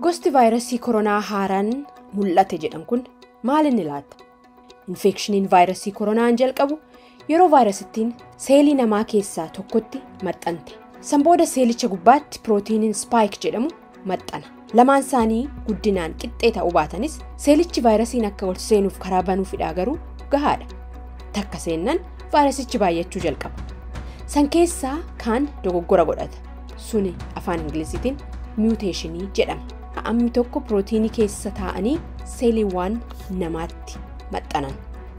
Gosti vaayirasii koronaa haaraan mul'ate jedhan kun maal inni laata? Infekshiniin vaayirasii koronaan jalqabu yeroo vaayirasittiin seelii namaa keessaa tokkotti maxxante. San booda seelicha gubbaatti pirootiiniin spaayik jedhamu maxxana. Lamaan isaanii guddinaan qixxee ta'uu baatanis seelichi vaayirasiin akka ol seenuuf karaa banuufidha garuu gahaadha. Takka seennan vaayirasichi baay'achuu jalqaba. San keessaa kaan dogoggora godhata. Suni afaan Ingiliziitiin muteeshinii jedhama. Ammi tokko pirootiinii keessa taa'anii seeliiwwan namaatti maxxanan.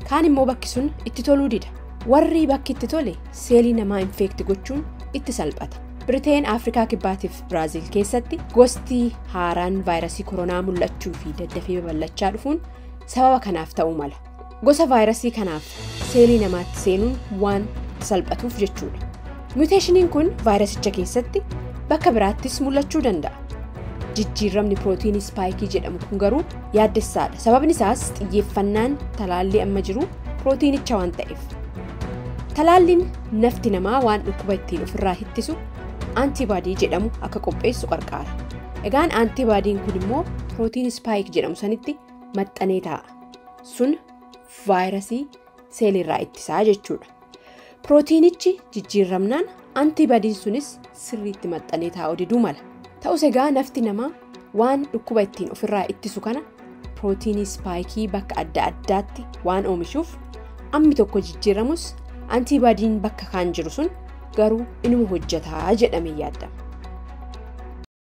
Kaan immoo bakki sun itti toluu dida. Warri bakki itti tole seelii namaa infekti gochuun itti salphata. Biriteen Afrikaa Kibbaatiif Biraaziil keessatti gosti haaraan vaayirasii koronaa mul'achuu fi daddafee babal'achaa dhufuun sababa kanaaf ta'uu mala. Gosa vaayirasii kanaaf seelii namaatti seenuun waan salphatuuf jechuudha. Muteeshiniin kun vaayirasicha keessatti bakka biraattis mul'achuu danda'a. Jijjiiramni pirootiinii spaayikii jedhamu kun garuu yaaddessaadha. Sababni isaas xiyyeeffannaan talaallii amma jiru pirootiinicha waan ta'eef. Talaalliin nafti namaa waan dhukkuba ittiin ofirraa ittisu antibaadii jedhamu akka qopheessu gargaara. Egaan antibaadiin kun immoo pirootiinii spaayik jedhamu sanitti maxxanee taa'a. Sun vaayirasii seelirraa ittisaa jechuudha. Pirootiinichi jijjiiramnaan antibaadiin sunis sirriitti maxxanee taa'uu diduu mala. Ta'us egaa nafti namaa waan dhukkuba ittiin ofirraa ittisu kana pirootiinii spaayikii bakka adda addaatti waan oomishuuf ammi tokko jijjiiramus antibaadiin bakka kaan jiru sun garuu inuma hojjetaa jedhamee yaadama.